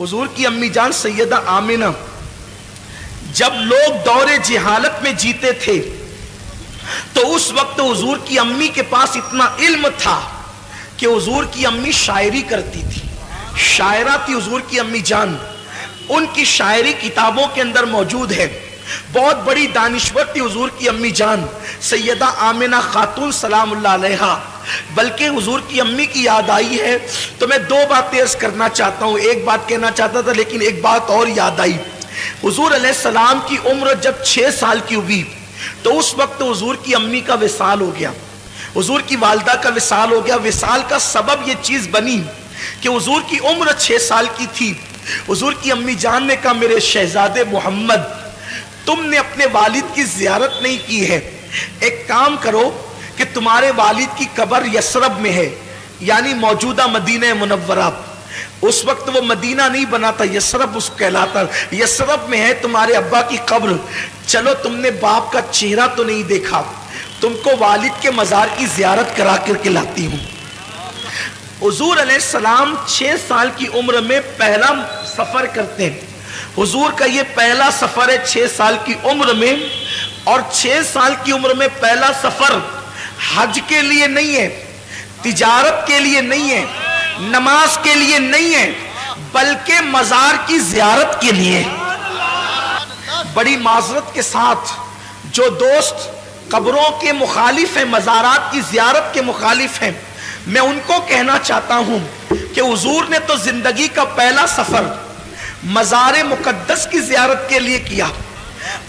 حضور کی امی جان سیدہ آمنہ جب لوگ دور جہالت میں جیتے تھے تو اس وقت حضور کی امی کے پاس اتنا علم تھا کہ حضور کی امی شاعری کرتی تھی، شاعرہ تھی حضور کی امی جان. ان کی شاعری کتابوں کے اندر موجود ہے. بہت بڑی دانشور تھی حضور کی امی جان سیدہ آمنہ خاتون سلام اللہ علیہا. بلکہ حضور کی امی کی یاد آئی ہے تو میں دو باتیں عرض کرنا چاہتا ہوں. ایک بات کہنا چاہتا تھا لیکن ایک بات اور یاد آئی. حضور علیہ السلام کی عمر جب 6 سال کی ہوئی تو اس وقت حضور کی امی کا وصال ہو گیا، حضور کی والدہ کا وصال ہو گیا. وصال کا سبب یہ چیز بنی کہ حضور کی عمر 6 سال کی تھی. حضور کی امی جان نے کہا میرے شہزادے محمد تم نے اپنے والد کی زیارت نہیں کی ہے، ایک کام کرو کہ تمہارے والد کی قبر یثرب میں ہے، یعنی موجودہ مدینہ منورہ. اس وقت وہ مدینہ نہیں بنا تھا، یثرب اس کو کہلاتا. یثرب میں ہے تمہارے ابا کی قبر. چلو تم نے باپ کا چہرہ تو نہیں دیکھا، تم کو والد کے مزار کی زیارت کرا کر کے لاتی ہوں. حضور علیہ السلام 6 سال کی عمر میں پہلا سفر کرتے ہیں. حضور کا یہ پہلا سفر ہے 6 سال کی عمر میں. اور 6 سال کی عمر میں پہلا سفر حج کے لیے نہیں ہے، تجارت کے لیے نہیں ہے، نماز کے لیے نہیں ہے، بلکہ مزار کی زیارت کے لیے. بڑی معذرت کے ساتھ جو دوست قبروں کے مخالف ہیں، مزارات کی زیارت کے مخالف ہیں، میں ان کو کہنا چاہتا ہوں کہ حضور نے تو زندگی کا پہلا سفر مزار مقدس کی زیارت کے لیے کیا،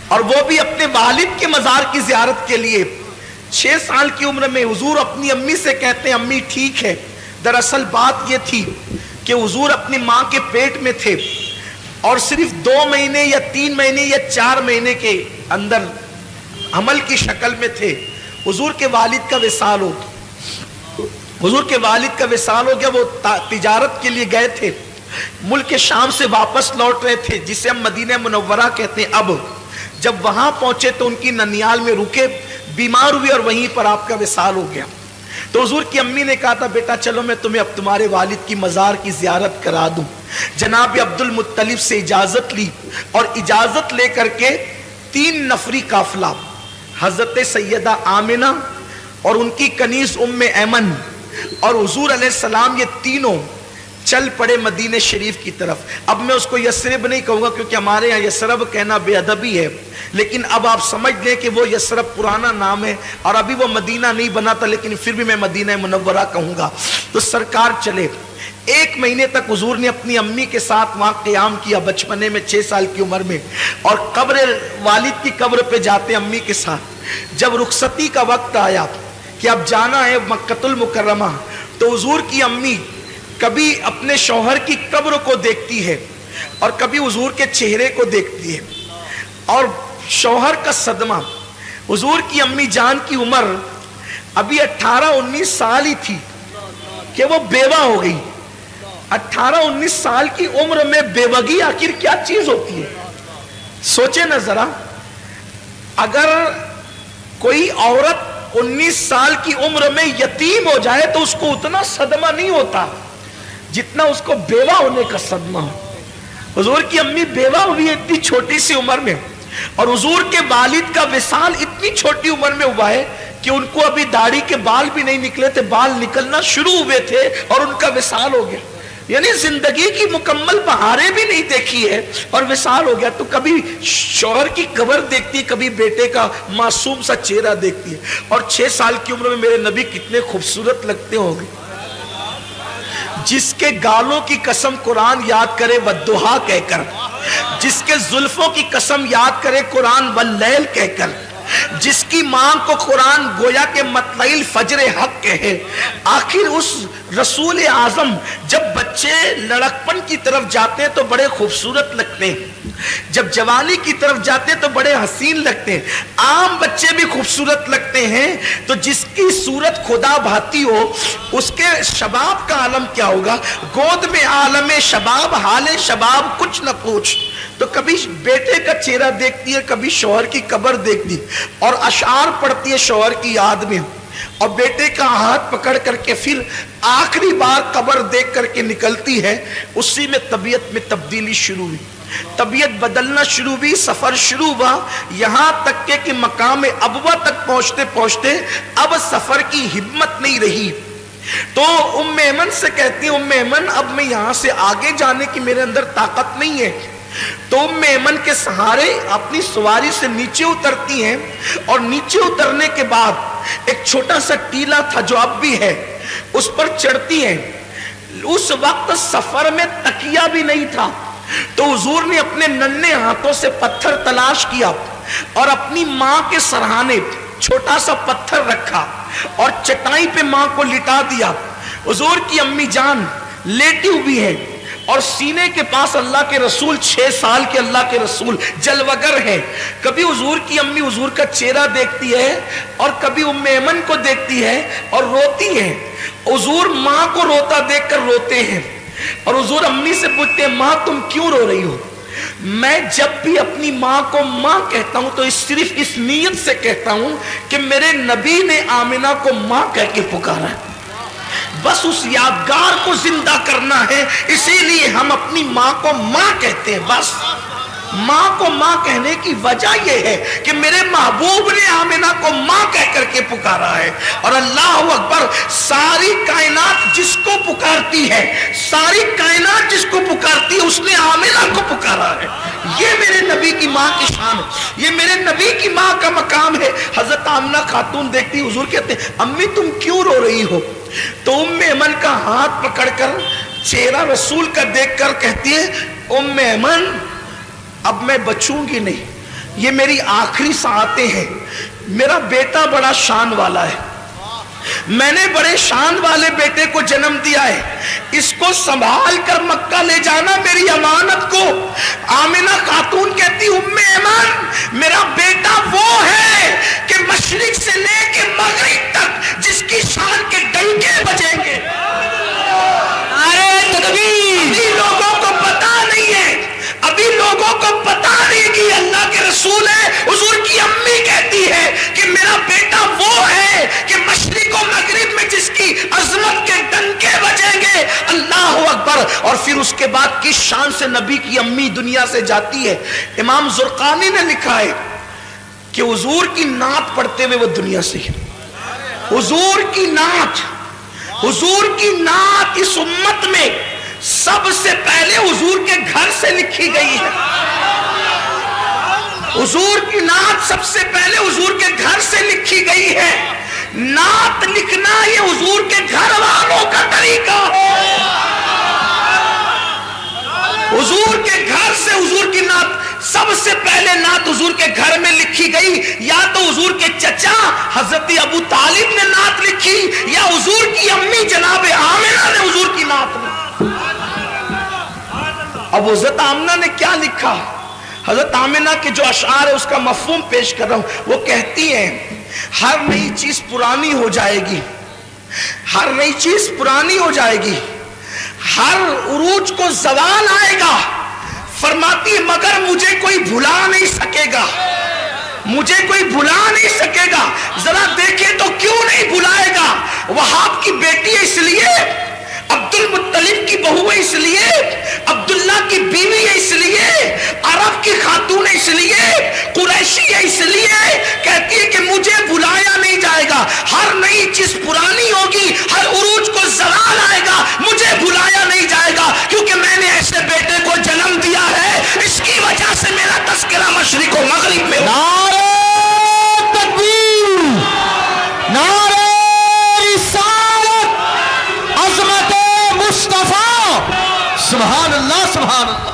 اور وہ بھی اپنے والد کے مزار کی زیارت کے لیے. 6 سال کی عمر میں حضور اپنی امی سے کہتے ہیں امی ٹھیک ہے. دراصل بات یہ تھی کہ حضور اپنی ماں کے پیٹ میں تھے اور صرف 2 مہینے یا 3 مہینے یا 4 مہینے کے اندر حمل کی شکل میں تھے. حضور کے والد کا وصال ہو گیا. حضور کے والد کا وصال ہو گیا. وہ تجارت کے لیے گئے تھے، ملک شام سے واپس لوٹ رہے تھے جسے ہم مدینہ منورہ کہتے ہیں. اب جب وہاں پہنچے تو ان کی ننیال میں رکے، بیمار ہوئے اور وہیں پر آپ کا وصال ہو گیا. تو حضور کی امی نے کہا تھا بیٹا چلو میں تمہیں اب تمہارے والد کی مزار کی زیارت کرا دوں. جناب عبد المطلب سے اجازت لی اور اجازت لے کر کے 3 نفری قافلہ حضرت سیدہ آمنہ اور ان کی کنیز ام ایمن اور حضور علیہ السلام، یہ تینوں چل پڑے مدینہ شریف کی طرف. اب میں اس کو یثرب نہیں کہوں گا کیونکہ ہمارے ہاں یثرب کہنا بے ادبی ہے، لیکن اب آپ سمجھ لیں کہ وہ یثرب پرانا نام ہے اور ابھی وہ مدینہ نہیں بنا تھا، لیکن پھر بھی میں مدینہ منورہ کہوں گا. تو سرکار چلے. 1 مہینے تک حضور نے اپنی امی کے ساتھ وہاں قیام کیا بچپنے میں 6 سال کی عمر میں، اور قبر والد کی قبر پہ جاتے امی کے ساتھ. جب رخصتی کا وقت آیا کہ اب جانا ہے مکہ المکرمہ تو حضور کی امی کبھی اپنے شوہر کی قبر کو دیکھتی ہے اور کبھی حضور کے چہرے کو دیکھتی ہے. اور شوہر کا صدمہ، حضور کی امی جان کی عمر ابھی 18-19 سال ہی تھی کہ وہ بیوہ ہو گئی. 18-19 سال کی عمر میں بیوگی آخر کیا چیز ہوتی ہے؟ سوچیں نا ذرا. اگر کوئی عورت 19 سال کی عمر میں یتیم ہو جائے تو اس کو اتنا صدمہ نہیں ہوتا جتنا اس کو بیوہ ہونے کا صدمہ ہو. حضور کی امی بیوہ ہوئی ہے اتنی چھوٹی سی عمر میں، اور حضور کے والد کا وصال اتنی چھوٹی عمر میں ہوا ہے کہ ان کو ابھی داڑھی کے بال بھی نہیں نکلے تھے، بال نکلنا شروع ہوئے تھے اور ان کا وصال ہو گیا. یعنی زندگی کی مکمل بہاریں بھی نہیں دیکھی ہے اور وصال ہو گیا. تو کبھی شوہر کی قبر دیکھتی، کبھی بیٹے کا معصوم سا چہرہ دیکھتی ہے. اور 6 سال کی عمر میں میرے نبی کتنے خوبصورت لگتے ہوں گے. جس کے گالوں کی قسم قرآن یاد کرے والضحیٰ کہہ کر، جس کے زلفوں کی قسم یاد کرے قرآن واللیل کہہ کر، جس کی مانگ کو قرآن گویا کہ مطلع الفجر حق کہے. آخر اس رسول اعظم جب بچے لڑکپن کی طرف جاتے ہیں تو بڑے خوبصورت لگتے ہیں، جب جوانی کی طرف جاتے ہیں تو بڑے حسین لگتے ہیں. عام بچے بھی خوبصورت لگتے ہیں. تو جس کی صورت خدا بھاتی ہو اس کے شباب کا عالم کیا ہوگا؟ گود میں عالم شباب، حال شباب کچھ نہ پوچھ. تو کبھی بیٹے کا چہرہ دیکھتی ہے، کبھی شوہر کی قبر دیکھتی اور اشعار پڑھتی ہے شوہر کی یاد میں. اور بیٹے کا ہاتھ پکڑ کر کے پھر آخری بار قبر دیکھ کر کے نکلتی ہے، اسی میں طبیعت میں تبدیلی شروع ہوئی، طبیعت بدلنا شروع ہوئی، سفر شروع ہوا، یہاں تک کہ مقام ابوا تک پہنچتے پہنچتے اب سفر کی ہمت نہیں رہی، تو ام ایمن سے کہتی ہیں ام ایمن اب میں یہاں سے آگے جانے کی میرے اندر طاقت نہیں ہے، تو ام ایمن کے سہارے اپنی سواری سے نیچے اترتی ہیں، اور نیچے اترنے کے بعد ایک چھوٹا سا ٹیلا تھا جو اب بھی ہے، اس پر چڑھتی ہیں۔ اس وقت سفر میں تکیہ بھی نہیں تھا، تو حضور نے اپنے ننھے ہاتھوں سے پتھر تلاش کیا اور اپنی ماں کے سرہانے چھوٹا سا پتھر رکھا اور چٹائی پہ ماں کو لٹا دیا۔ حضور کی امی جان لیٹی ہوئی ہے اور سینے کے پاس اللہ کے رسول، 6 سال کے اللہ کے رسول جلوگر ہیں۔ کبھی حضور کی امی حضور کا چہرہ دیکھتی ہے اور کبھی ام ایمن کو دیکھتی ہے اور روتی ہے، حضور ماں کو روتا دیکھ کر روتے ہیں، اور حضور امی سے پوچھتے ہیں ماں تم کیوں رو رہی ہو؟ میں جب بھی اپنی ماں کو ماں کہتا ہوں تو صرف اس نیت سے کہتا ہوں کہ میرے نبی نے آمنہ کو ماں کہہ کے پکارا ہے، بس اس یادگار کو زندہ کرنا ہے، اسی لیے ہم اپنی ماں کو ماں کہتے ہیں۔ بس ماں کو ماں کہنے کی وجہ یہ ہے کہ میرے محبوب نے آمنہ کو ماں کہہ کر کے پکارا ہے، اور اللہ اکبر، ساری کائنات جس کو پکارتی ہے، ساری کائنات جس کو پکارتی ہے، اس نے آمنہ کو پکارا ہے۔ یہ میرے نبی کی ماں کی شان ہے، یہ میرے نبی کی ماں کا مقام ہے۔ حضرت آمنہ خاتون دیکھتی، حضور کہتے ہیں امی تم کیوں رو رہی ہو؟ تو ام ایمن کا ہاتھ پکڑ کر چہرہ رسول کا دیکھ کر کہتی ہے ام ایمن اب میں بچوں گی نہیں، یہ میری آخری ساعتیں ہیں، میرا بیٹا بڑا شان والا ہے، میں نے بڑے شان والے بیٹے کو جنم دیا ہے، اس کو سنبھال کر مکہ لے جانا میری امانت کو۔ آمنہ خاتون کہتی ام ایمن میرا بیٹا وہ ہے کہ مشرق سے لے کے مغرب تک جس کی شان کے ڈنکے بجیں گے۔ ارے تکبیر! ابھی لوگوں کو پتا نہیں ہے، ابھی لوگوں کو پتا نہیں کہ اللہ کے رسول ہے۔ حضور کی امی کہتی ہے کہ میرا بیٹا وہ ہے کہ مشرق و مغرب میں جس کی عظمت کے ڈنکے بجیں گے۔ اللہ اکبر! اور پھر اس کے بعد کس شان سے نبی کی امی دنیا سے جاتی ہے۔ امام زرقانی نے لکھا ہے کہ حضور کی نعت پڑھتے ہوئے وہ دنیا سے، حضور کی نعت، حضور کی نعت اس امت میں سب سے پہلے حضور کے گھر سے لکھی گئی ہے۔ حضور کی نعت سب سے پہلے حضور کے گھر سے لکھی گئی ہے۔ نعت لکھنا یہ حضور کے گھر والوں کا طریقہ ہے۔ حضور کے گھر سے حضور کی نعت سب سے پہلے نعت حضور کے گھر میں لکھی گئی، یا تو حضور کے چچا حضرت ابو طالب نے نعت لکھی، یا حضور کی امی جناب آمنہ نے حضور کی نعت لکھی۔ اب حضرت آمنہ نے کیا لکھا؟ حضرت آمنہ کے جو اشعار ہے اس کا مفہوم پیش کر رہا ہوں۔ وہ کہتی ہیں ہر نئی چیز پرانی ہو جائے گی، ہر نئی چیز پرانی ہو جائے گی، ہر عروج کو زوال آئے گا، فرماتی ہے مگر مجھے کوئی بھلا نہیں سکے گا، مجھے کوئی بھلا نہیں سکے گا۔ ذرا دیکھیں تو کیوں نہیں بھلائے گا؟ وہاب کی بیٹی ہے اس لیے، عبد المطلب کی بہو ہے اس لیے، عبداللہ کی بیوی ہے اس لیے، عرب کی خاتون ہے اس لیے، قریشی ہے اس لیے، کہتی ہے کہ مجھے بلایا نہیں جائے گا، ہر نئی چیز پرانی ہوگی، ہر عروج کو زوال آئے گا، مجھے بلایا نہیں جائے گا، کیونکہ میں نے ایسے بیٹے کو جنم دیا ہے، اس کی وجہ سے میرا تذکرہ مشرق و مغرب میں۔ نعرہ تکبیر، نعرہ رسالت، عظمت مصطفیٰ، سبحان اللہ سبحان اللہ۔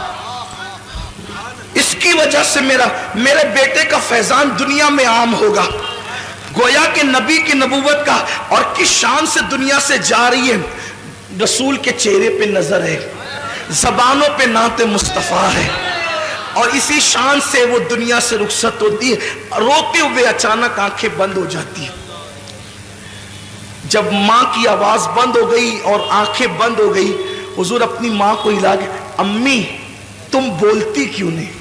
اس کی وجہ سے میرے بیٹے کا فیضان دنیا میں عام ہوگا۔ گویا کہ نبی کی نبوت کا اور کس شان سے دنیا سے جا رہی ہے، رسول کے چہرے پہ نظر ہے، زبانوں پہ نعت مصطفیٰ ہے، اور اسی شان سے وہ دنیا سے رخصت ہوتی ہے۔ روتے ہوئے اچانک آنکھیں بند ہو جاتی ہیں۔ جب ماں کی آواز بند ہو گئی اور آنکھیں بند ہو گئی، حضور اپنی ماں کو ہلا کے امی تم بولتی کیوں نہیں؟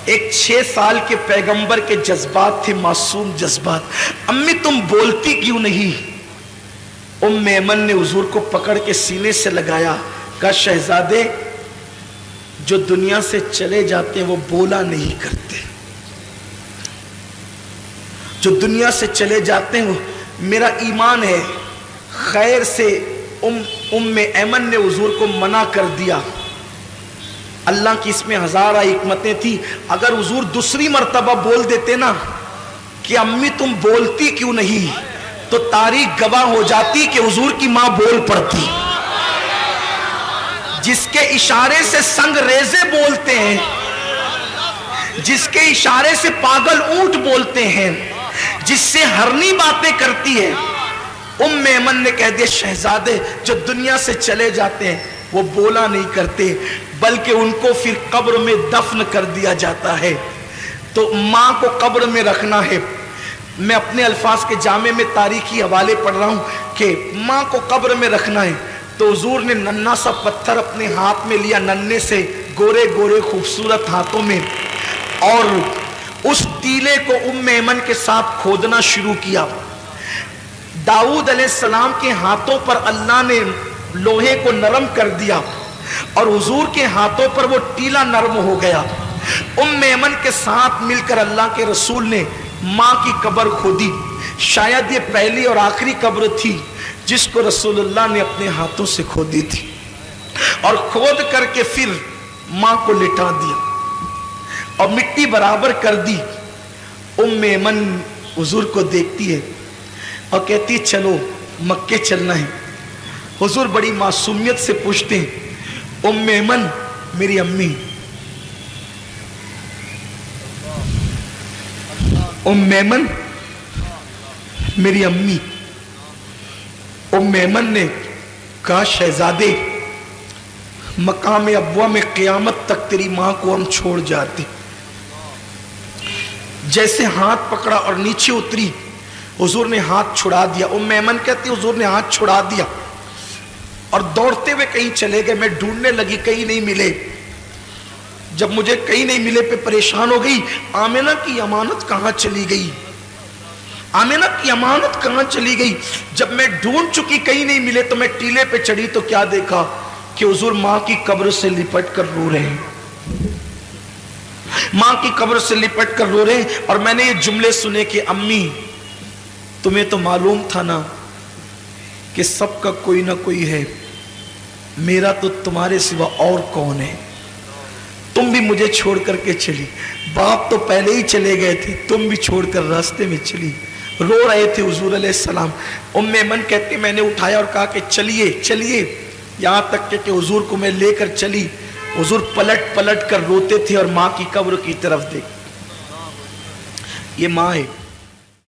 ایک 6 سال کے پیغمبر کے جذبات تھے، معصوم جذبات۔ امی تم بولتی کیوں نہیں؟ ام ایمن نے حضور کو پکڑ کے سینے سے لگایا، کہا شہزادے جو دنیا سے چلے جاتے ہیں وہ بولا نہیں کرتے، جو دنیا سے چلے جاتے ہیں وہ میرا ایمان ہے۔ خیر سے ام ایمن نے حضور کو منع کر دیا۔ اللہ کی اس میں ہزارہ حکمتیں تھی، اگر حضور دوسری مرتبہ بول دیتے نا کہ امی تم بولتی کیوں نہیں، تو تاریخ گواہ ہو جاتی کہ حضور کی ماں بول پڑتی۔ جس کے اشارے سے سنگ ریزے بولتے ہیں، جس کے اشارے سے پاگل اونٹ بولتے ہیں، جس سے ہرنی باتیں کرتی ہے، ام ایمن نے کہہ دیا شہزادے جو دنیا سے چلے جاتے ہیں وہ بولا نہیں کرتے، بلکہ ان کو پھر قبر میں دفن کر دیا جاتا ہے۔ تو ماں کو قبر میں رکھنا ہے۔ میں اپنے الفاظ کے جامع میں تاریخی حوالے پڑھ رہا ہوں کہ ماں کو قبر میں رکھنا ہے، تو حضور نے ننھا سا پتھر اپنے ہاتھ میں لیا، ننھے سے گورے گورے خوبصورت ہاتھوں میں، اور اس ٹیلے کو ام ایمن کے ساتھ کھودنا شروع کیا۔ داؤد علیہ السلام کے ہاتھوں پر اللہ نے لوہے کو نرم کر دیا اور حضور کے ہاتھوں پر وہ ٹیلا نرم ہو گیا۔ ام ایمن کے ساتھ مل کر اللہ کے رسول نے ماں کی قبر کھودی۔ شاید یہ پہلی اور آخری قبر تھی جس کو رسول اللہ نے اپنے ہاتھوں سے کھودی تھی، اور کھود کر کے پھر ماں کو لٹا دیا اور مٹی برابر کر دی۔ ام ایمن حضور کو دیکھتی ہے اور کہتی ہے چلو مکے چلنا ہے۔ حضور بڑی معصومیت سے پوچھتے ہیں ام ایمن میری امی، ام ایمن میری امی۔ ام ایمن نے کہا شہزادے مقام ابوا میں قیامت تک تیری ماں کو ہم چھوڑ جاتے۔ جیسے ہاتھ پکڑا اور نیچے اتری، حضور نے ہاتھ چھڑا دیا۔ ام ایمن کہتی حضور نے ہاتھ چھڑا دیا اور دوڑتے ہوئے کہیں چلے گئے۔ میں ڈھونڈنے لگی، کہیں نہیں ملے۔ جب مجھے کہیں نہیں ملے پہ پریشان ہو گئی، آمنہ کی امانت کہاں چلی گئی، آمنہ کی امانت کہاں چلی گئی۔ جب میں ڈھونڈ چکی کہیں نہیں ملے تو میں ٹیلے پہ چڑھی تو کیا دیکھا کہ حضور ماں کی قبر سے لپٹ کر رو رہے ہیں، ماں کی قبر سے لپٹ کر رو رہے ہیں۔ اور میں نے یہ جملے سنے کہ امی تمہیں تو معلوم تھا نا کہ سب کا کوئی نہ کوئی ہے، میرا تو تمہارے سوا اور کون ہے، تم بھی مجھے چھوڑ کر کے چلی، باپ تو پہلے ہی چلے گئے تھے، تم بھی چھوڑ کر راستے میں چلی۔ رو رہے تھے حضور علیہ السلام۔ ام ایمن کہتی میں نے اٹھایا اور کہا کہ چلیے چلیے، یہاں تک کہ حضور کو میں لے کر چلی۔ حضور پلٹ پلٹ کر روتے تھے اور ماں کی قبر کی طرف دیکھ، یہ ماں ہے۔